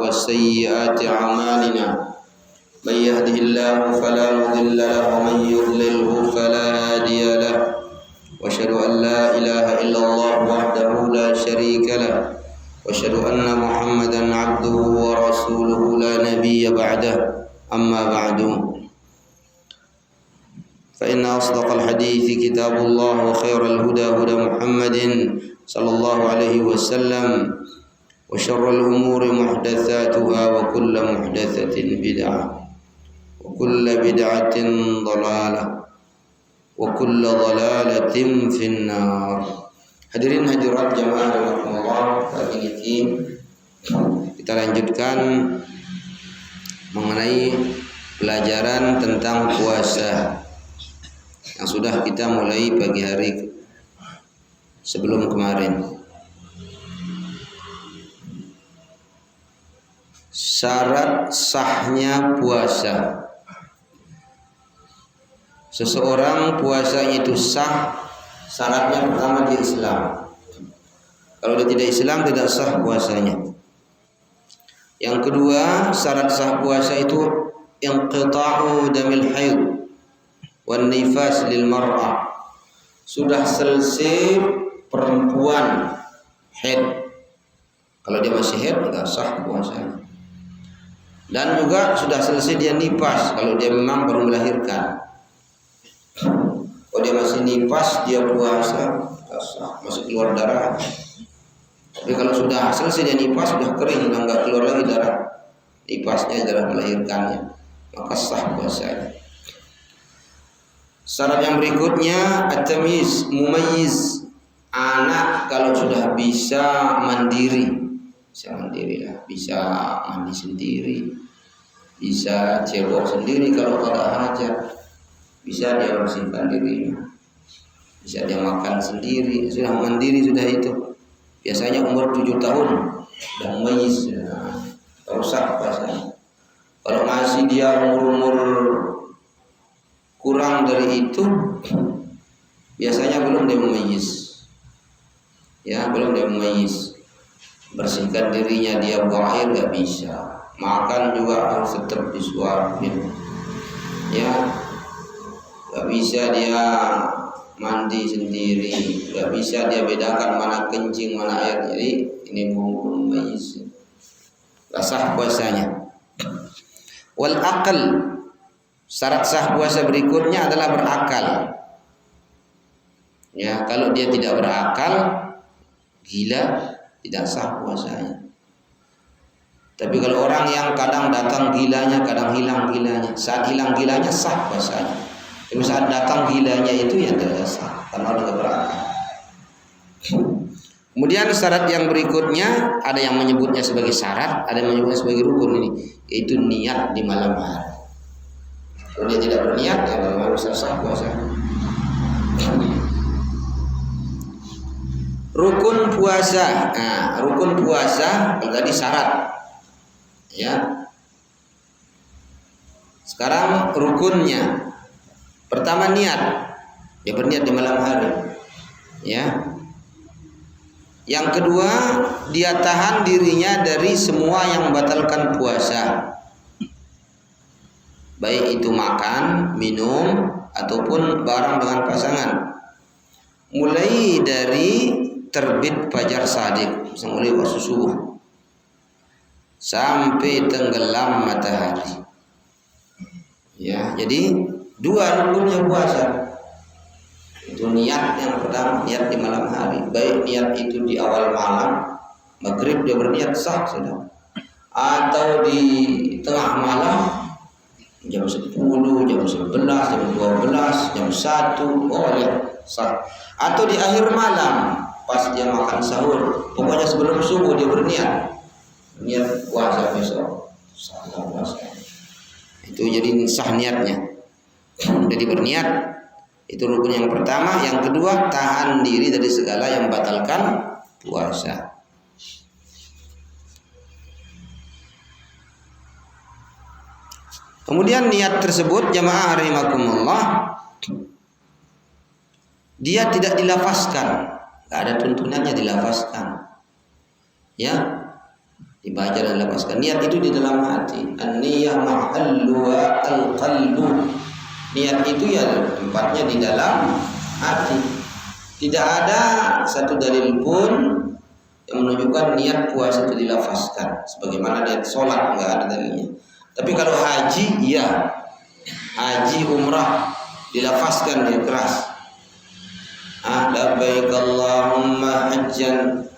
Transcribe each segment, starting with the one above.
وسيئات أعمالنا من يهده الله فلا مضل له ومن يضلله فلا هادي له وأشهد أن لا إله إلا الله وحده لا شريك له وأشهد أن محمدا عبده ورسوله لا نبي بعده أما بعد فإن أصدق الحديث كتاب الله وخير الهدى هدى محمد صلى الله عليه وسلم وشر الأمور محدثاتها وكل محدثة بدعة وكل بدعة ضلالة وكل ضلالة في النار. Hadirin hadirat jamaah rahimakumullah, pagi ini kita lanjutkan mengenai pelajaran tentang puasa yang sudah kita mulai pagi hari sebelum kemarin. Syarat sahnya puasa. Seseorang puasanya itu sah, syaratnya pertama dia Islam. Kalau dia tidak Islam tidak sah puasanya. Yang kedua, syarat sah puasa itu inqita'u damil haid wan nifas lil mar'ah. Sudah selesai perempuan haid. Kalau dia masih haid tidak sah puasanya. Dan juga sudah selesai dia nifas kalau dia memang baru melahirkan. Kalau dia masih nifas dia puasa tidak sah, masih keluar darah. Tapi kalau sudah selesai dia nifas sudah kering, sudah enggak keluar lagi darah nifasnya, darah melahirkannya, maka sah puasanya. Syarat yang berikutnya at-tamyiz, mumayyiz. Anak kalau sudah bisa mandiri, bisa mandiri lah, bisa mandi sendiri, bisa cebok sendiri kalau ada hajat, bisa dia bersihkan dirinya, bisa dia makan sendiri, sudah mandiri sudah itu. Biasanya umur 7 tahun sudah mumayyiz, rusak puasanya. Kalau masih dia umur kurang dari itu, biasanya belum dia mumayyiz. Ya, belum dia mumayyiz. Bersihkan dirinya dia buang air nggak bisa, makan juga harus tetap disuapin. Ya, nggak bisa dia mandi sendiri, nggak bisa dia bedakan mana kencing mana air. Jadi ini belum mumayyiz, nggak sah puasanya. Wal aql, syarat sah puasa berikutnya adalah berakal. Ya, kalau dia tidak berakal, gila, tidak sah puasanya. Tapi kalau orang yang kadang datang gilanya, kadang hilang gilanya, saat hilang gilanya sah puasanya. Tapi saat datang gilanya itu ya tidak sah karena ada berakal. Kemudian syarat yang berikutnya ada yang menyebutnya sebagai syarat, ada yang menyebutnya sebagai rukun ini, yaitu niat di malam hari. Kalau dia tidak berniat ya memang bisa sah puasa. Rukun puasa. Nah, rukun puasa tadi syarat. Ya. Sekarang rukunnya. Pertama niat. Dia berniat di malam hari. Ya. Yang kedua, dia tahan dirinya dari semua yang membatalkan puasa. Baik itu makan, minum ataupun barang dengan pasangan. Mulai dari terbit fajar shadiq, mulai waktu subuh sampai tenggelam matahari. Ya, jadi dua rukunnya puasa. Itu niat yang pertama, niat di malam hari. Baik niat itu di awal malam, maghrib dia berniat sah sudah. Atau di tengah malam, jam 10, jam 11, jam 12, jam 1, boleh sah. Atau di akhir malam, pas dia makan sahur, pokoknya sebelum subuh dia berniat, niat puasa besok, sah puasa. Itu jadi sah niatnya. Jadi berniat itu rukun yang pertama. Yang kedua, tahan diri dari segala yang membatalkan puasa. Kemudian niat tersebut jamaah rahimakumullah, dia tidak dilafazkan, nggak ada tuntunannya dilafazkan. Ya, dibaca dan dilepaskan. Niat itu di dalam hati. An-niyah mahalluha al-qalbu. Niat itu ya tempatnya di dalam hati. Tidak ada satu dalil pun yang menunjukkan niat puasa itu dilafazkan. Sebagaimana niat sholat enggak ada dalilnya. Tapi kalau haji, iya. Haji umrah dilafazkan dengan keras. Labbaik Allahumma hajjan.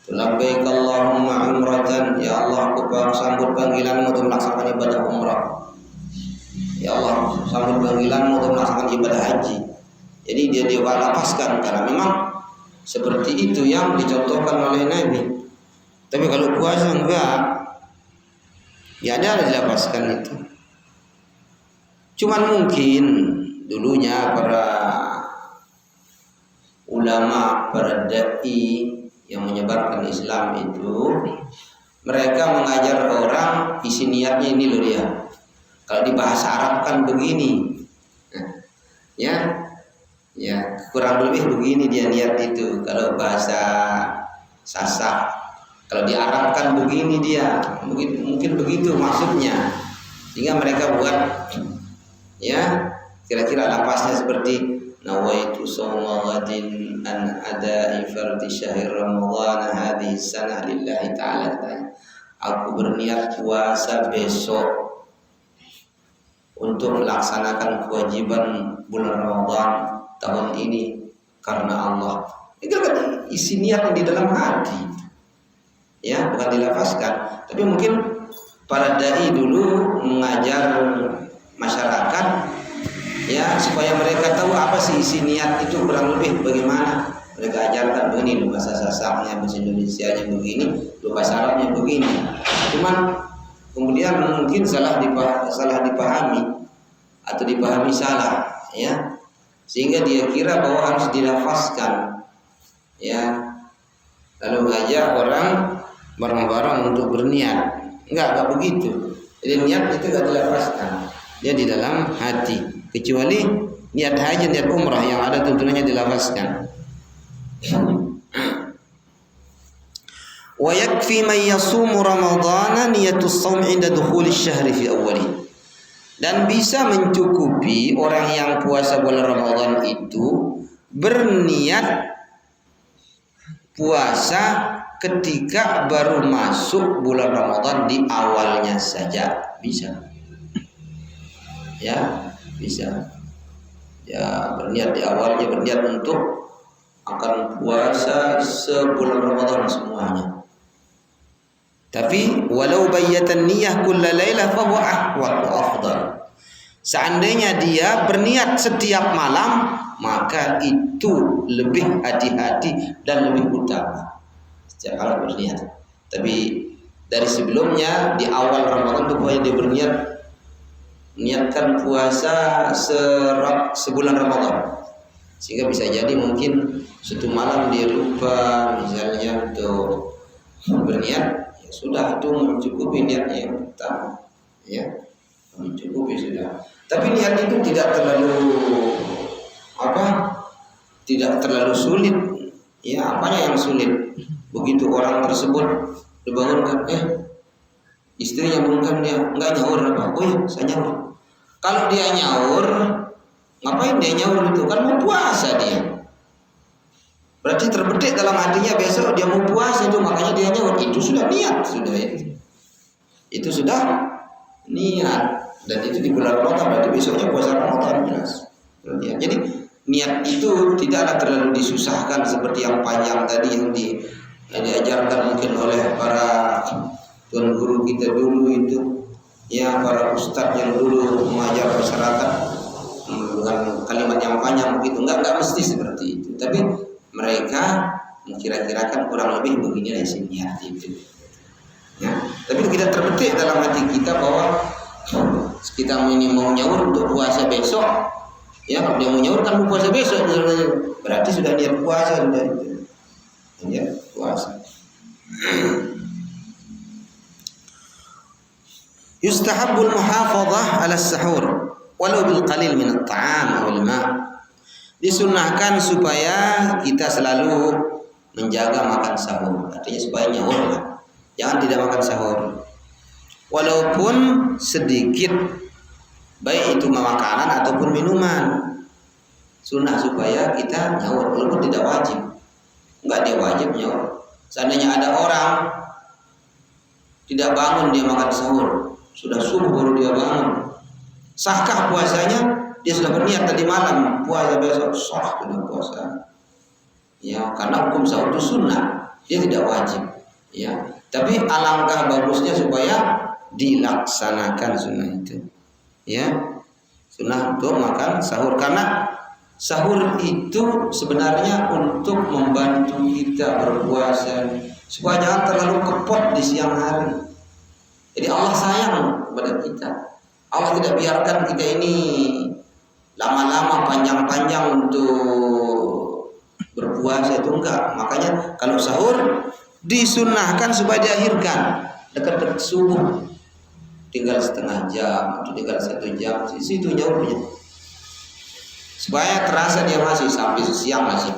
Labbaik Allahumma umratan. Ya Allah, aku sambut panggilanmu untuk melaksanakan ibadah umrah. Ya Allah, sambut panggilanmu untuk melaksanakan ibadah haji. Jadi dia dilafazkan karena memang seperti itu yang dicontohkan oleh Nabi. Tapi kalau puasa enggak, ya ada dilafazkan itu. Cuman mungkin dulunya para ulama, para dai yang menyebarkan Islam itu, mereka mengajar orang isi niatnya ini loh dia. Kalau di bahasa Arab kan begini, ya kurang lebih begini dia niat itu. Kalau bahasa Sasak, kalau di Arab kan begini dia, mungkin begitu maksudnya. Sehingga mereka buat ya kira-kira lapasnya seperti nawaitu sawma ghadin an ada'i fardhi syahr ramadhan hadhihi sanah lillahi ta'ala. Aku berniat puasa besok untuk melaksanakan kewajiban bulan Ramadan tahun ini karena Allah. Itu kan isi niat di dalam hati. Ya, bukan dilafazkan. Tapi mungkin para dai dulu mengajar masyarakat ya supaya mereka tahu apa sih isi niat itu kurang lebih bagaimana. Mereka ajarkan begini, bahasa Sasaknya, bahasa Indonesianya begini, bahasa Arabnya begini. Cuman kemudian mungkin salah dipahami atau dipahami salah ya, sehingga dia kira bahwa harus dilafazkan ya, lalu ngajak orang bareng-bareng untuk berniat. Enggak begitu. Jadi niat itu enggak dilafazkan, dia di dalam hati. Kecuali niat haji, niat umrah yang ada tuntunannya dilafazkan. Wa yakfi man yasumu ramadhana niyatus shaum 'inda dukhuli asy-syahri fi awwalih. Dan bisa mencukupi orang yang puasa bulan Ramadan itu berniat puasa ketika baru masuk bulan Ramadan di awalnya saja, bisa. Ya, bisa. Ya, berniat di awalnya, berniat untuk akan puasa sebulan Ramadan semuanya. Tapi walau bayyatan niyyah kulla lailah fa huwa ahwat wa afdal. Seandainya dia berniat setiap malam, maka itu lebih hati-hati dan lebih utama. Setiap malam berniat. Tapi dari sebelumnya di awal Ramadan itu pokoknya dia berniat niatkan puasa sebulan Ramadan. Sehingga bisa jadi mungkin suatu malam dia lupa misalnya untuk berniat, ya sudah itu mencukupi niatnya yang pertama, ya mencukupi sudah. Tapi niat itu tidak terlalu sulit. Ya, apanya yang sulit? Begitu orang tersebut dibangunkan, istrinya bangunkan dia enggak nyaur apa? Oh ya, saya nyaur. Kalau dia nyaur, ngapain dia nyaur itu? Kan mau puasa dia. Berarti terbetik dalam hatinya besok dia mau puasa itu, makanya dia nyaur. Itu sudah niat, sudah itu. Itu sudah niat. Dan itu di bulan Ramadan, berarti besoknya puasa Ramadan jelas. Jadi niat itu tidaklah terlalu disusahkan seperti yang panjang tadi yang diajarkan mungkin oleh para tuan guru kita dulu itu, ya para ustadz yang dulu mengajar masyarakat dengan kalimat yang panjang begitu. Enggak mesti seperti itu. Tapi mereka mengkira-kirakan kurang lebih begini isi niat itu. Ya, tapi kita terbetik dalam hati kita bahwa kita ini mau nyaur untuk puasa besok. Ya, kalau dia mau nyaur kan mau puasa besok, berarti sudah niat puasa sudah itu. Ya, puasa. Yustahabbul muhafadzah 'ala as-sahur walau bil qalil min at-ta'am wal ma'. Disunnahkan supaya kita selalu menjaga makan sahur. Artinya supaya nyaur lah. Jangan tidak makan sahur. Walaupun sedikit, baik itu makanan ataupun minuman. Sunnah supaya kita nyaur, walaupun tidak wajib. Enggak dia wajib nyaur. Seandainya ada orang tidak bangun dia makan sahur, sudah subuh baru dia bangun, sahkah puasanya? Dia sudah berniat tadi malam puasa, besok sah sudah puasa. Ya, karena hukum sahur itu sunnah, dia tidak wajib. Ya, tapi alangkah bagusnya supaya dilaksanakan sunnah itu. Ya, sunnah untuk makan sahur, karena sahur itu sebenarnya untuk membantu kita berpuasa supaya jangan terlalu kepot di siang hari. Jadi Allah sayang kepada kita. Allah tidak biarkan kita ini lama-lama panjang-panjang untuk berpuasa, itu enggak. Makanya kalau sahur disunnahkan supaya diakhirkan dekat-dekat subuh, tinggal setengah jam atau tinggal 1 jam, di situ nyaurnya, supaya terasa dia masih sampai siang, masih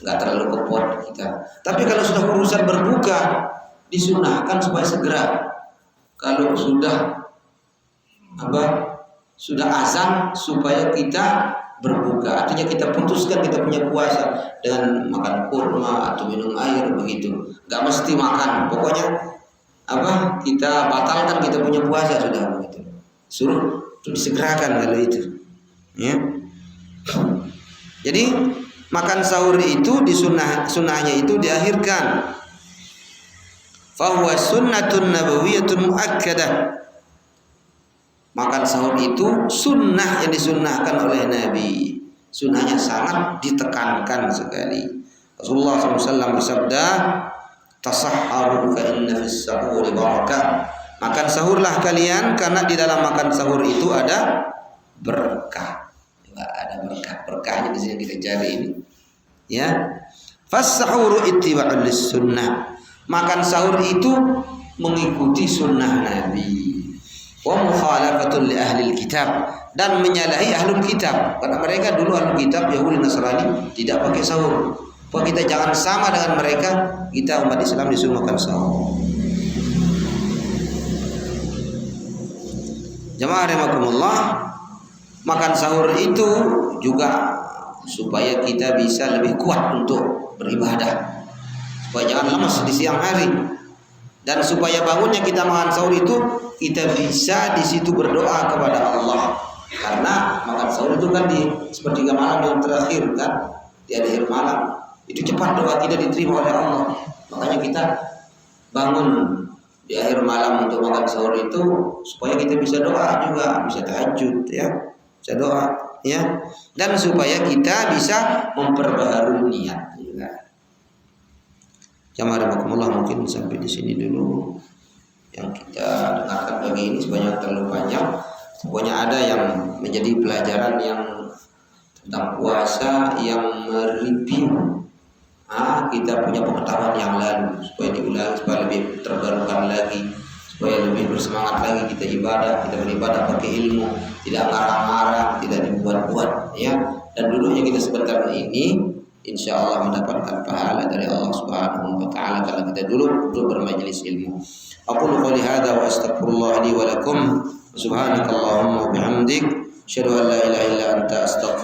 enggak terlalu kepot kita. Tapi kalau sudah urusan berbuka, disunnahkan supaya segera. Kalau sudah sudah azan supaya kita berbuka, artinya kita putuskan kita punya puasa dengan makan kurma atau minum air begitu. Enggak mesti makan, pokoknya kita batalkan kita punya puasa sudah begitu. Suruh disegerakan kalau itu. Ya. Jadi makan sahur itu sunnahnya itu diakhirkan. Fahuwa sunnatun nabawiyyatun muakkadah. Makan sahur itu sunnah yang disunnahkan oleh Nabi. Sunnahnya sangat ditekankan sekali. Rasulullah SAW bersabda, tasahharu fa inna fis sahuri barakah. Makan sahurlah kalian karena di dalam makan sahur itu ada berkah. Ada berkahnya di sini kita cari ini. Ya. Fas-sahuru ittiba'ul lis-sunnah. Makan sahur itu mengikuti sunnah Nabi. Wa mukhalafatul li ahli kitab, dan menyalahi ahlul kitab, karena mereka dulu ahlul kitab Yahudi Nasrani tidak pakai sahur. Bahwa kita jangan sama dengan mereka, kita umat Islam disuruh makan sahur. Jamaah rahimakumullah, makan sahur itu juga supaya kita bisa lebih kuat untuk beribadah, supaya jangan lemas di siang hari, dan supaya bangunnya kita makan sahur itu kita bisa di situ berdoa kepada Allah. Karena makan sahur itu kan di sepertiga malam yang terakhir kan, di akhir malam itu cepat doa kita diterima oleh Allah. Makanya kita bangun di akhir malam untuk makan sahur itu supaya kita bisa doa juga, bisa tahajud ya, bisa doa ya, dan supaya kita bisa memperbaharui niat juga. Jamaah rahimakumullah, mungkin sampai di sini dulu yang kita dengarkan pagi ini, sebanyak terlalu panjang. Pokoknya ada yang menjadi pelajaran yang tentang puasa yang mereview kita punya pengetahuan yang lalu, supaya diulangi, supaya lebih terbarukan lagi, supaya lebih bersemangat lagi kita ibadah, kita beribadah pakai ilmu, tidak marah-marah, tidak dibuat-buat ya. Dan dulunya kita sebentar ini insya Allah mendapatkan pahala dari Allah Subhanahu wa taala kalau kita dulu untuk bermajelis ilmu. Aqulu qouli hadza wa astaghfirullah li wa lakum. Subhanakallahumma wa bihamdik, asyhadu an la ilaha illa anta astaghfiruka